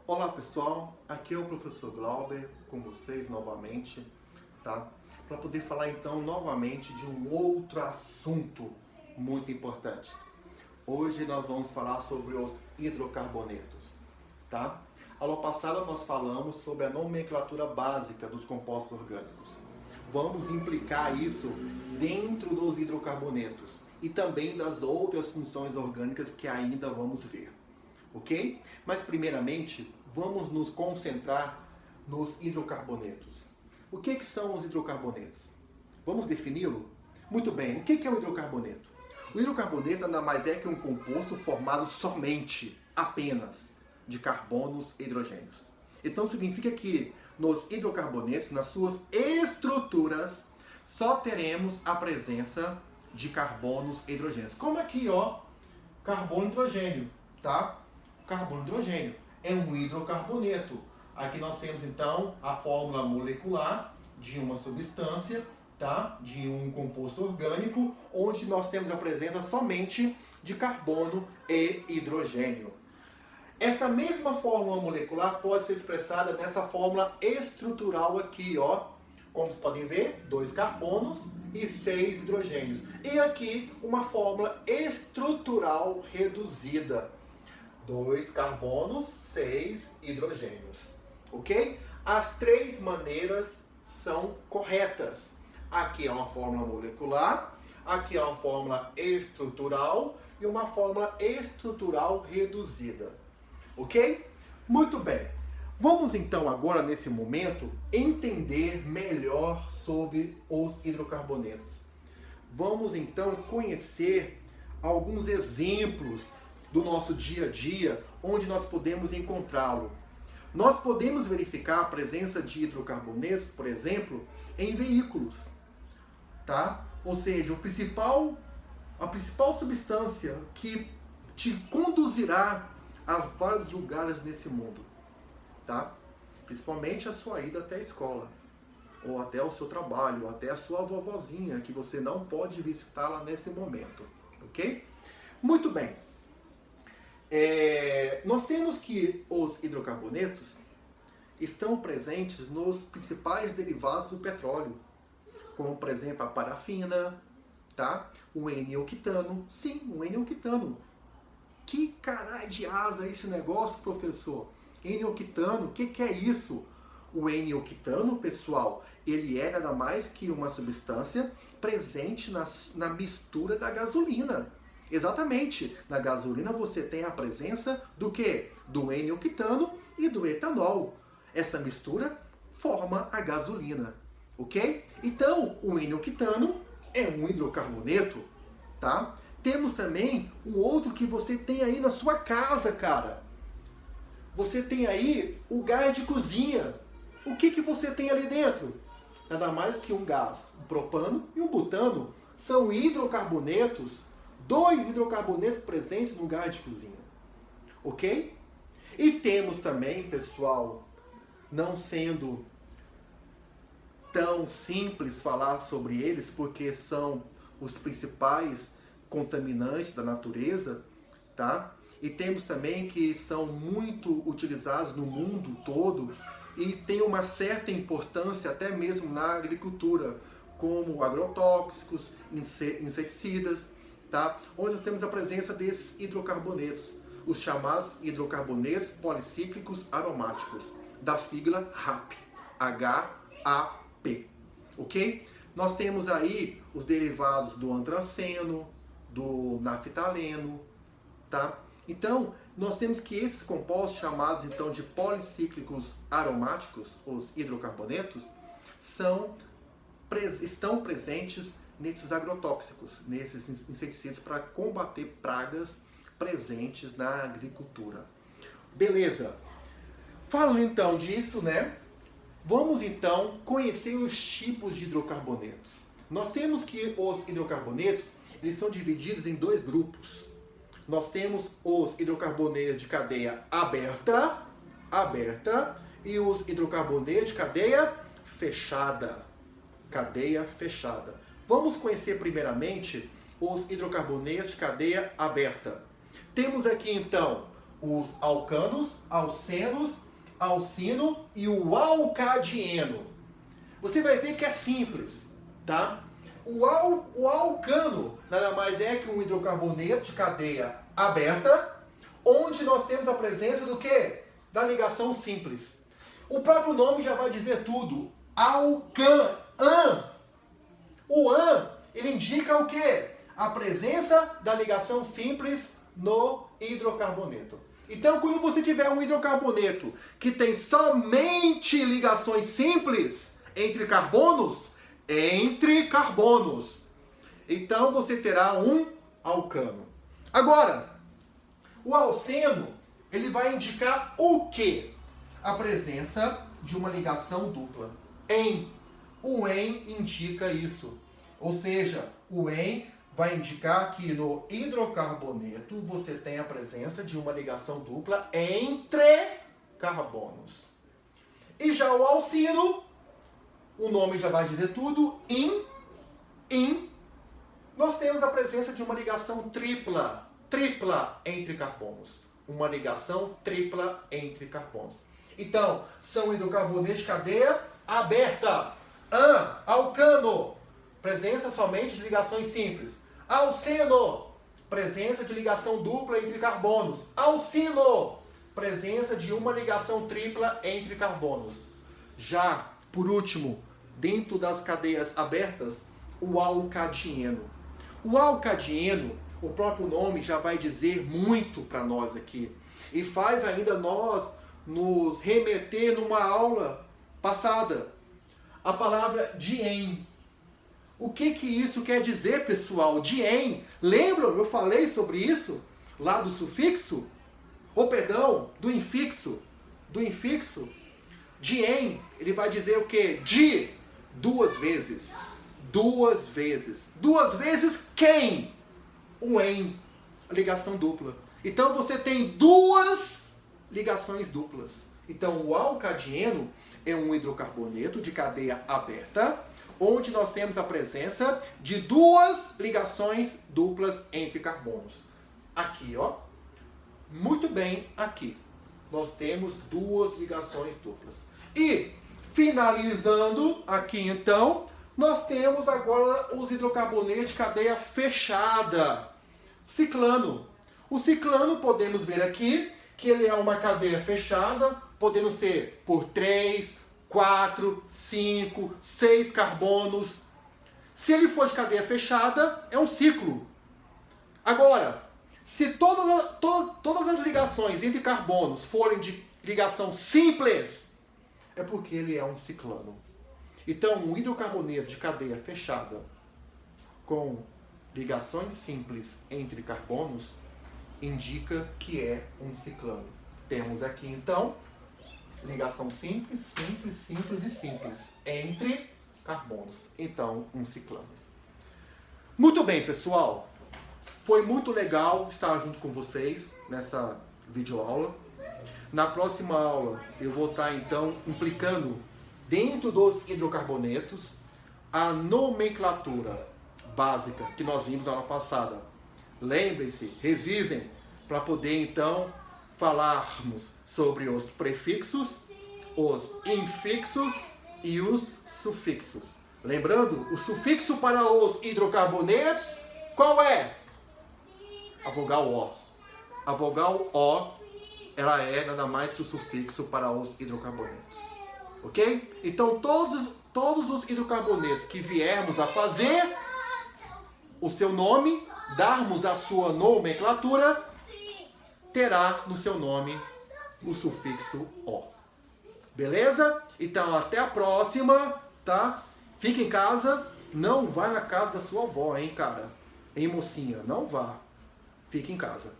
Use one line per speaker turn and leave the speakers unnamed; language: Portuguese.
Olá pessoal, aqui é o professor Glauber com vocês novamente, tá? Para poder falar então novamente de um outro assunto muito importante. Hoje nós vamos falar sobre os hidrocarbonetos, tá? Aula passada nós falamos sobre a nomenclatura básica dos compostos orgânicos. Vamos implicar isso dentro dos hidrocarbonetos e também das outras funções orgânicas que ainda vamos ver. Ok? Mas primeiramente, vamos nos concentrar nos hidrocarbonetos. O que são os hidrocarbonetos? Vamos defini-lo? Muito bem, o que é o hidrocarboneto? O hidrocarboneto nada mais é que um composto formado somente, apenas, de carbonos e hidrogênios. Então significa que nos hidrocarbonetos, nas suas estruturas, só teremos a presença de carbonos e hidrogênios. Como aqui, ó, carbono e hidrogênio, tá? Carbono e hidrogênio é um hidrocarboneto. Aqui nós temos então a fórmula molecular de uma substância, tá? De um composto orgânico, onde nós temos a presença somente de carbono e hidrogênio. Essa mesma fórmula molecular pode ser expressada nessa fórmula estrutural aqui, ó. Como vocês podem ver, 2 carbonos e 6 hidrogênios. E aqui uma fórmula estrutural reduzida. 2 carbonos, 6 hidrogênios. Ok? As 3 maneiras são corretas. Aqui é uma fórmula molecular, aqui é uma fórmula estrutural e uma fórmula estrutural reduzida. Ok? Muito bem. Vamos então agora, nesse momento, entender melhor sobre os hidrocarbonetos. Vamos então conhecer alguns exemplos do nosso dia a dia, onde nós podemos encontrá-lo. Nós podemos verificar a presença de hidrocarbonetos, por exemplo, em veículos, tá? Ou seja, a principal substância que te conduzirá a vários lugares nesse mundo, tá? Principalmente a sua ida até a escola, ou até o seu trabalho, ou até a sua vovozinha, que você não pode visitá-la nesse momento, ok? Muito bem. Nós temos que os hidrocarbonetos estão presentes nos principais derivados do petróleo, como por exemplo a parafina, tá? O N-octano, sim, o N-octano. Que caralho de asa esse negócio, professor? N-octano, o que é isso? O N-octano, pessoal, ele é nada mais que uma substância presente na mistura da gasolina. Exatamente, na gasolina você tem a presença do quê? Do N-octano e do etanol. Essa mistura forma a gasolina, ok? Então, o N-octano é um hidrocarboneto, tá? Temos também um outro que você tem aí na sua casa, cara. Você tem aí o gás de cozinha. O que você tem ali dentro? Nada mais que um gás, um propano e um butano. São hidrocarbonetos. 2 hidrocarbonetos presentes no gás de cozinha, ok? E temos também, pessoal, não sendo tão simples falar sobre eles, porque são os principais contaminantes da natureza, tá? E temos também que são muito utilizados no mundo todo e tem uma certa importância até mesmo na agricultura, como agrotóxicos, inseticidas, tá? Onde nós temos a presença desses hidrocarbonetos, os chamados hidrocarbonetos policíclicos aromáticos, da sigla HAP, H-A-P, ok? Nós temos aí os derivados do antraceno, do naftaleno, tá? Então, nós temos que esses compostos chamados então de policíclicos aromáticos, os hidrocarbonetos, estão presentes nesses agrotóxicos, nesses inseticidas para combater pragas presentes na agricultura. Beleza. Falando então disso, né? Vamos então conhecer os tipos de hidrocarbonetos. Nós temos que os hidrocarbonetos, eles são divididos em 2 grupos. Nós temos os hidrocarbonetos de cadeia aberta e os hidrocarbonetos de cadeia fechada. Cadeia fechada. Vamos conhecer primeiramente os hidrocarbonetos de cadeia aberta. Temos aqui então os alcanos, alcenos, alcino e o alcadieno. Você vai ver que é simples, tá? O alcano nada mais é que um hidrocarboneto de cadeia aberta, onde nós temos a presença do quê? Da ligação simples. O próprio nome já vai dizer tudo. O an, ele indica o quê? A presença da ligação simples no hidrocarboneto. Então, quando você tiver um hidrocarboneto que tem somente ligações simples entre carbonos, então você terá um alcano. Agora, o alceno, ele vai indicar o quê? A presença de uma ligação dupla. O en indica isso. Ou seja, o en vai indicar que no hidrocarboneto você tem a presença de uma ligação dupla entre carbonos. E já o alcino, o nome já vai dizer tudo, nós temos a presença de uma ligação tripla entre carbonos. Uma ligação tripla entre carbonos. Então, são hidrocarbonetos de cadeia aberta. Alcano, presença somente de ligações simples. Alceno, presença de ligação dupla entre carbonos. Alcino, presença de uma ligação tripla entre carbonos. Já, por último, dentro das cadeias abertas, o alcadieno. O alcadieno, o próprio nome já vai dizer muito para nós aqui. E faz ainda nós nos remeter numa aula passada. A palavra dien. O que isso quer dizer, pessoal? Dien. Lembram? Eu falei sobre isso lá do sufixo? Do infixo. Dien, ele vai dizer o quê? De, duas vezes. Duas vezes quem? O en, ligação dupla. Então você tem duas ligações duplas. Então o alcadieno é um hidrocarboneto de cadeia aberta, onde nós temos a presença de duas ligações duplas entre carbonos. Aqui, ó. Muito bem, aqui. Nós temos duas ligações duplas. E, finalizando aqui então, nós temos agora os hidrocarbonetos de cadeia fechada. Ciclano. O ciclano, podemos ver aqui, que ele é uma cadeia fechada, podendo ser por 3, 4, 5, 6 carbonos. Se ele for de cadeia fechada, é um ciclo. Agora, se todas as ligações entre carbonos forem de ligação simples, é porque ele é um ciclano. Então, um hidrocarboneto de cadeia fechada com ligações simples entre carbonos indica que é um ciclano. Temos aqui, então, ligação simples entre carbonos. Então, um ciclano. Muito bem, pessoal. Foi muito legal estar junto com vocês nessa videoaula. Na próxima aula, eu vou estar, então, implicando dentro dos hidrocarbonetos a nomenclatura básica que nós vimos na aula passada. Lembrem-se, revisem, para poder, então, falarmos sobre os prefixos, os infixos e os sufixos. Lembrando, o sufixo para os hidrocarbonetos, qual é? A vogal O. A vogal O, ela é nada mais que o sufixo para os hidrocarbonetos. Ok? Então, todos os hidrocarbonetos que viermos a fazer o seu nome, darmos a sua nomenclatura, terá no seu nome o sufixo O. Beleza? Então, até a próxima, tá? Fique em casa, não vá na casa da sua avó, hein, cara? Hein, mocinha? Não vá. Fique em casa.